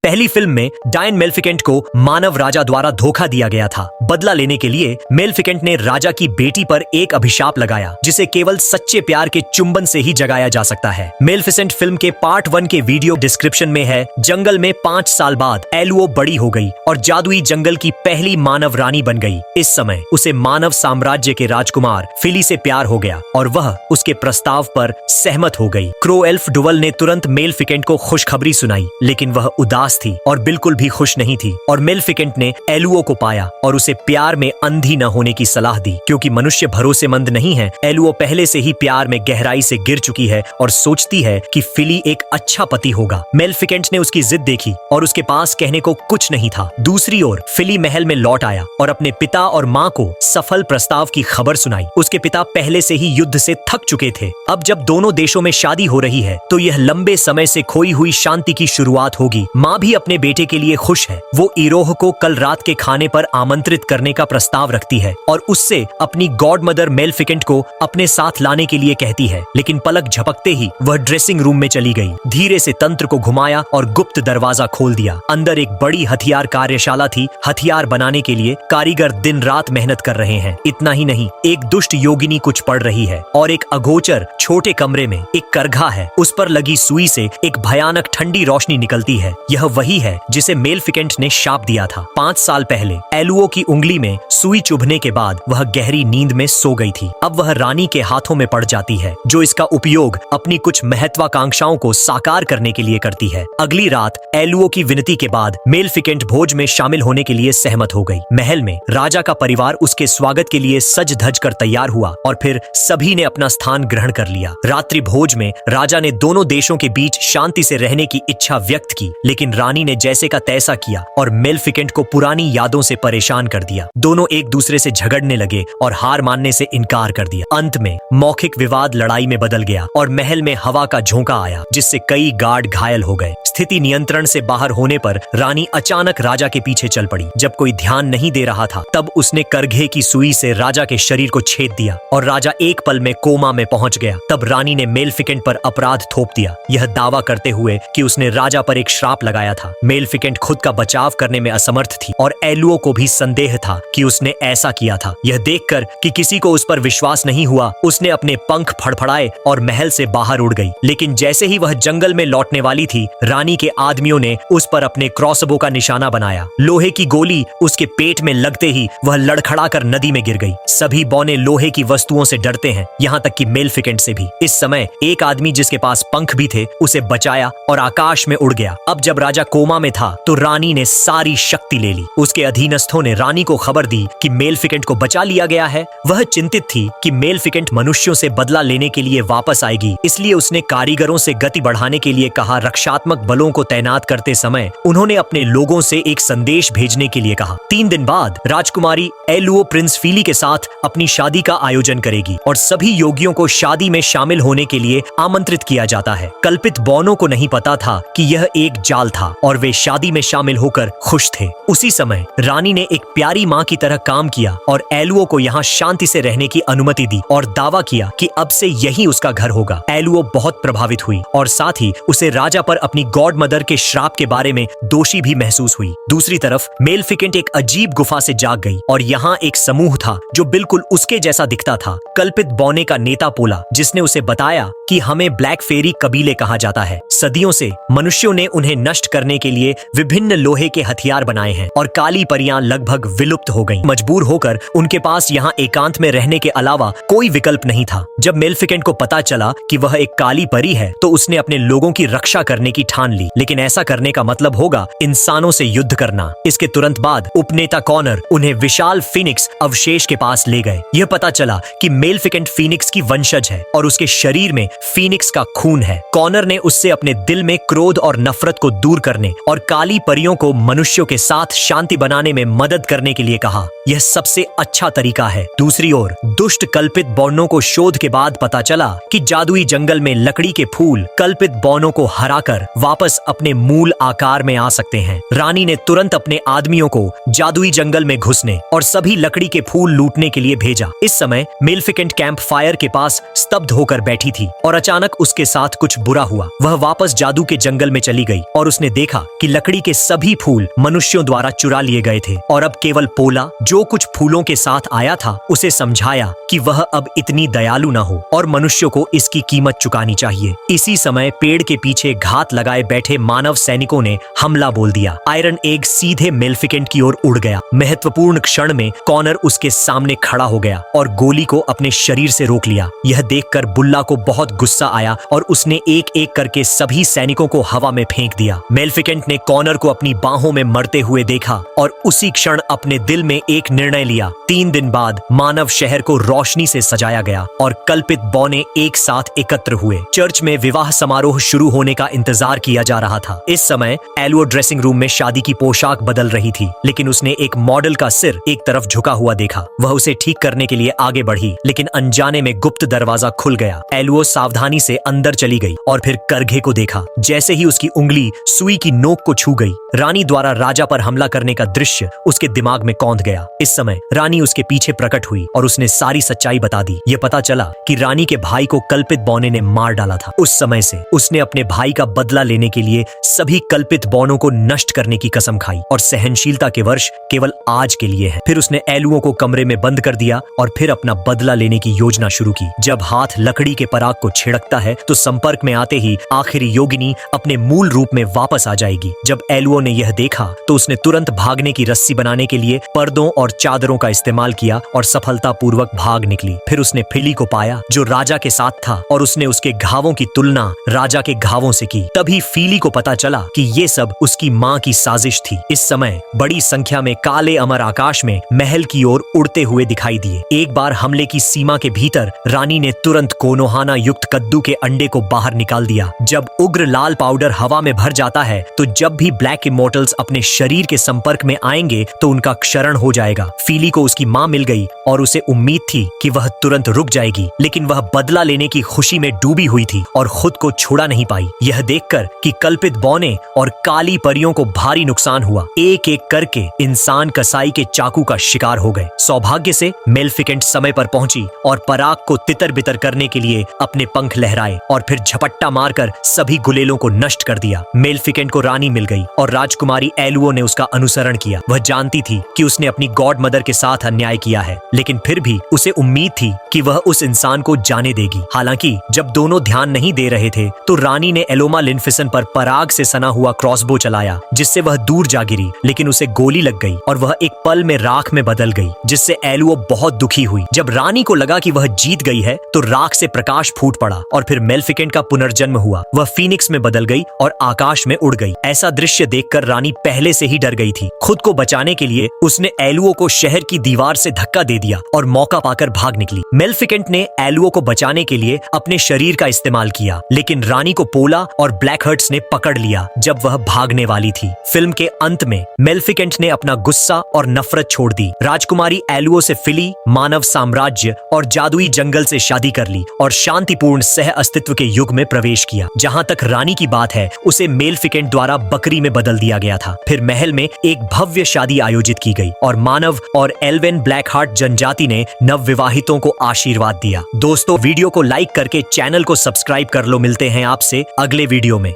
पहली फिल्म में डायन मेलेफिकेंट को मानव राजा द्वारा धोखा दिया गया था। बदला लेने के लिए मेलेफिकेंट ने राजा की बेटी पर एक अभिशाप लगाया जिसे केवल सच्चे प्यार के चुंबन से ही जगाया जा सकता है। मेलेफिसेंट फिल्म के पार्ट 1 के वीडियो डिस्क्रिप्शन में है, जंगल में 5 साल बाद एलुओ बड़ी हो गई और जादुई जंगल की पहली मानव रानी बन गई। इस समय उसे मानव साम्राज्य के राजकुमार फिली से प्यार हो गया और वह उसके प्रस्ताव पर सहमत हो गई। क्रो एल्फ डुवल ने तुरंत मेलेफिकेंट को खुशखबरी सुनाई, लेकिन वह उदास थी और बिल्कुल भी खुश नहीं थी। और मेलेफिकेंट ने एलुओ को पाया और उसे प्यार में अंधी न होने की सलाह दी। क्योंकि मनुष्य भरोसेमंद नहीं है, एलुओ पहले से ही प्यार में गहराई से गिर चुकी है और सोचती है कि फिली एक अच्छा पति होगा। मेलेफिकेंट ने उसकी जिद देखी और उसके पास कहने को कुछ नहीं था। दूसरी ओर फिली महल में लौट आया और अपने पिता और माँ को सफल प्रस्ताव की खबर सुनाई। उसके पिता पहले से ही युद्ध से थक चुके थे। अब जब दोनों देशों में शादी हो रही है तो यह लंबे समय से खोई हुई शांति की शुरुआत होगी। माँ भी अपने बेटे के लिए खुश है। वो इरोह को कल रात के खाने पर आमंत्रित करने का प्रस्ताव रखती है और उससे अपनी गॉड मदर मेलेफिकेंट को अपने साथ लाने के लिए कहती है। लेकिन पलक झपकते ही वह ड्रेसिंग रूम में चली गई। धीरे से तंत्र को घुमाया और गुप्त दरवाजा खोल दिया। अंदर एक बड़ी हथियार कार्यशाला थी। हथियार बनाने के लिए कारीगर दिन रात मेहनत कर रहे हैं। इतना ही नहीं, एक दुष्ट योगिनी कुछ पढ़ रही है और एक अगोचर छोटे कमरे में एक करघा है। उस पर लगी सुई से एक भयानक ठंडी रोशनी निकलती है। यह वही है जिसे मेलेफिकेंट ने शाप दिया था। 5 साल पहले एलुओ की उंगली में सुई चुभने के बाद वह गहरी नींद में सो गई थी। अब वह रानी के हाथों में पड़ जाती है, जो इसका उपयोग अपनी कुछ महत्वाकांक्षाओं को साकार करने के लिए करती है। अगली रात एलुओ की विनती के बाद मेलेफिकेंट भोज में शामिल होने के लिए सहमत हो गई। महल में राजा का परिवार उसके स्वागत के लिए सज धज कर तैयार हुआ और फिर सभी ने अपना स्थान ग्रहण कर लिया। रात्रि भोज में राजा ने दोनों देशों के बीच शांति से रहने की इच्छा व्यक्त की, लेकिन रानी ने जैसे का तैसा किया और मेलेफिकेंट को पुरानी यादों से परेशान कर दिया। दोनों एक दूसरे से झगड़ने लगे और हार मानने से इनकार कर दिया। अंत में मौखिक विवाद लड़ाई में बदल गया और महल में हवा का झोंका आया, जिससे कई गार्ड घायल हो गए। स्थिति नियंत्रण से बाहर होने पर रानी अचानक राजा के पीछे चल पड़ी। जब कोई ध्यान नहीं दे रहा था तब उसने करघे की सुई से राजा के शरीर को छेद दिया और राजा एक पल में कोमा में पहुंच गया। तब रानी ने मेलेफिकेंट पर अपराध थोप दिया, यह दावा करते हुए कि उसने राजा पर एक श्राप लगाया था। मेलेफिकेंट खुद का बचाव करने में असमर्थ थी और एलुओ को भी संदेह था कि उसने ऐसा किया था। यह देखकर कि किसी को उस पर विश्वास नहीं हुआ, उसने अपने पंख फड़फड़ाए और महल से बाहर उड़ गई। लेकिन जैसे ही वह जंगल में लौटने वाली थी, रानी के आदमियों ने उस पर अपने क्रॉसबो का निशाना बनाया। लोहे की गोली उसके पेट में लगते ही वह लड़खड़ाकर नदी में गिर गई। सभी बौने लोहे की वस्तुओं से डरते हैं, यहाँ तक कि मेलेफिकेंट से भी। इस समय एक आदमी जिसके पास पंख भी थे उसे बचाया और आकाश में उड़ गया। अब जब राजा कोमा में था तो रानी ने सारी शक्ति ले ली। उसके अधीनस्थों ने रानी को खबर दी कि मेलेफिकेंट को बचा लिया गया है। वह चिंतित थी कि मेलेफिकेंट मनुष्यों से बदला लेने के लिए वापस आएगी, इसलिए उसने कारीगरों से गति बढ़ाने के लिए कहा। रक्षात्मक बलों को तैनात करते समय उन्होंने अपने लोगों से एक संदेश भेजने के लिए कहा। 3 दिन बाद राजकुमारी एलुओ प्रिंस फिली के साथ अपनी शादी का आयोजन करेगी और सभी योगियों को शादी में शामिल होने के लिए आमंत्रित किया जाता है। कल्पित बौनों को नहीं पता था कि यह एक जाल था और वे शादी में शामिल होकर खुश थे। उसी समय रानी ने एक प्यारी माँ की तरह काम किया और एलुओ को यहाँ शांति से रहने की अनुमति दी और दावा किया कि अब से यही उसका घर होगा। एलुओ बहुत प्रभावित हुई और साथ ही उसे राजा पर अपनी गॉड मदर के श्राप के बारे में दोषी भी महसूस हुई। दूसरी तरफ मेलेफिकेंट एक अजीब गुफा से जाग गई और यहाँ एक समूह था जो बिल्कुल उसके जैसा दिखता था। कल्पित बौने का नेता पोला, जिसने उसे बताया कि हमें ब्लैक फेरी कबीले कहा जाता है। सदियों से मनुष्यों ने उन्हें नष्ट करने के लिए विभिन्न लोहे के हथियार बनाए हैं और काली परियां लगभग विलुप्त हो गईं। मजबूर होकर उनके पास यहाँ एकांत में रहने के अलावा कोई विकल्प नहीं था। जब मेलेफिकेंट को पता चला कि वह एक काली परी है तो उसने अपने लोगों की रक्षा करने की ठान ली, लेकिन ऐसा करने का मतलब होगा इंसानों से युद्ध करना। इसके तुरंत बाद उपनेता कॉनर उन्हें विशाल फीनिक्स अवशेष के पास ले गए। यह पता चला कि मेलेफिकेंट फीनिक्स की वंशज है और उसके शरीर में फीनिक्स का खून है। कॉनर ने उससे अपने दिल में क्रोध और नफरत को दूर करने और काली परियों को मनुष्यों के साथ शांति बनाने में मदद करने के लिए कहा। यह सबसे अच्छा तरीका है। दूसरी ओर दुष्ट कल्पित बौनों को शोध के बाद पता चला कि जादुई जंगल में लकड़ी के फूल कल्पित बौनों को हराकर वापस अपने मूल आकार में आ सकते हैं। रानी ने तुरंत अपने आदमियों को जादुई जंगल में घुसने और सभी लकड़ी के फूल लूटने के लिए भेजा। इस समय मेलेफिकेंट कैंप फायर के पास स्तब्ध होकर बैठी थी और अचानक उसके साथ कुछ बुरा हुआ। वह वापस जादू के जंगल में चली गई और उसने देखा कि लकड़ी के सभी फूल मनुष्यों द्वारा चुरा लिए गए थे और अब केवल पोला, जो कुछ फूलों के साथ आया था, उसे समझाया कि वह अब इतनी दयालु न हो और मनुष्यों को इसकी कीमत चुकानी चाहिए। इसी समय पेड़ के पीछे घात लगाए बैठे मानव सैनिकों ने हमला बोल दिया। आयरन एग सीधे मेलेफिकेंट की ओर उड़ गया। महत्वपूर्ण क्षण में कॉनर उसके सामने खड़ा हो गया और गोली को अपने शरीर से रोक लिया। यह देखकर बुल्ला को बहुत गुस्सा आया और उसने एक एक करके सभी सैनिकों को हवा में फेंक दिया। मेलेफिकेंट ने कॉनर को अपनी बाहों में मरते हुए देखा और उसी क्षण अपने दिल में एक निर्णय लिया। 3 दिन बाद मानव शहर को रोशनी से सजाया गया और कल्पित बौने एक साथ एकत्र हुए। चर्च में विवाह समारोह शुरू होने का इंतजार किया जा रहा था। इस समय एलुओ ड्रेसिंग रूम में शादी की पोशाक बदल रही थी, लेकिन उसने एक मॉडल का सिर एक तरफ झुका हुआ देखा। वह उसे ठीक करने के लिए आगे बढ़ी, लेकिन अनजाने में गुप्त दरवाजा खुल गया। एलुओ सावधानी से अंदर चली गई और फिर करघे को देखा। जैसे ही उसकी उंगली सुई की नोक को छू गई, रानी द्वारा राजा पर हमला करने का दृश्य उसके दिमाग में कौंध गया। इस समय रानी उसके पीछे प्रकट हुई और उसने सारी सच्चाई बता दी। ये पता चला कि रानी के भाई को कल्पित बौने ने मार डाला था। उस समय से उसने अपने भाई का बदला लेने के लिए सभी कल्पित बौनों को नष्ट करने की कसम खाई और सहनशीलता के वर्ष केवल आज के लिए है। फिर उसने एलुओं को कमरे में बंद कर दिया और फिर अपना बदला लेने की योजना शुरू की। जब हाथ लकड़ी के पराग को छिड़कता है तो संपर्क में आते ही आखिरी योगिनी अपने मूल रूप में वापस आ जाएगी। जब एलुओ ने यह देखा तो उसने तुरंत भागने की रस्सी बनाने के लिए पर्दों और चादरों का इस्तेमाल किया और सफलतापूर्वक भाग निकली। फिर उसने फिली को पाया जो राजा के साथ था और उसने उसके घावों की तुलना राजा के घावों से की। तभी फीली को पता चला कि ये सब उसकी माँ की साजिश थी। इस समय बड़ी संख्या में काले अमर आकाश में महल की ओर उड़ते हुए दिखाई दिए। एक बार हमले की सीमा के भीतर रानी ने तुरंत कोनोहाना युक्त कद्दू के अंडे को बाहर निकाल दिया। जब उग्र लाल पाउडर हवा में भर जाता है तो जब भी ब्लैक इमोर्टल्स अपने शरीर के संपर्क में आएंगे तो उनका क्षरण हो जाएगा। फीली को उसकी माँ मिल गई और उसे उम्मीद थी कि वह तुरंत रुक जाएगी, लेकिन वह बदला लेने की खुशी में डूबी हुई थी और खुद को छुड़ा नहीं पाई। यह देखकर कि कल्पित बौने और काली परियों को भारी नुकसान हुआ, एक एक करके इंसान कसाई के चाकू का शिकार हो गए। सौभाग्य से मेलेफिकेंट समय पर पहुंची और पराग को तितर बितर करने के लिए अपने पंख लहराए और फिर झपट्टा मारकर सभी गुलेलों को नष्ट कर दिया। मेलेफिकेंट को रानी मिल गई और राजकुमारी एलुओ ने उसका अनुसरण किया। वह जानती थी कि उसने अपनी गॉड मदर के साथ अन्याय किया है, लेकिन फिर भी उसे उम्मीद थी कि वह उस इंसान को जाने देगी। हालांकि जब दोनों ध्यान नहीं दे रहे थे तो रानी ने एलोमा लिन्फिसन पर पराग से सना हुआ क्रॉसबो चलाया, जिससे वह दूर जा गिरी, लेकिन उसे गोली लग गई और वह एक पल में राख में बदल गई, जिससे एलुओ बहुत दुखी हुई। जब रानी को लगा कि वह जीत गई है तो राख से प्रकाश फूट पड़ा और फिर मेलेफिकेंट का पुनर्जन्म हुआ। वह फीनिक्स में बदल गई और आकाश में उड़ गई। ऐसा दृश्य देखकर रानी पहले से ही डर गई थी। खुद को बचाने के लिए उसने एलुओ को शहर की दीवार से धक्का दे दिया और मौका पाकर भाग निकली। मेलेफिकेंट ने एलुओ को बचाने के लिए अपने शरीर का इस्तेमाल किया, लेकिन रानी को पोला और ब्लैक हर्ट्स ने पकड़ लिया जब वह भागने वाली थी। फिल्म के अंत में मेलेफिकेंट ने अपना गुस्सा और नफरत छोड़ दी। राजकुमारी एलुओ से फिली, मानव साम्राज्य और जादुई जंगल से शादी कर ली और शांतिपूर्ण सह अस्तित्व के युग में प्रवेश किया। जहां तक रानी की बात है, उसे मेलेफिकेंट द्वारा बकरी में बदल दिया गया था। फिर महल में एक भव्य शादी आयोजित की गई और मानव और एल्वेन ब्लैक हार्ट जनजाति ने नवविवाहितों को आशीर्वाद दिया। दोस्तों, वीडियो को लाइक करके चैनल को सब्सक्राइब कर लो। मिलते हैं आपसे अगले वीडियो में।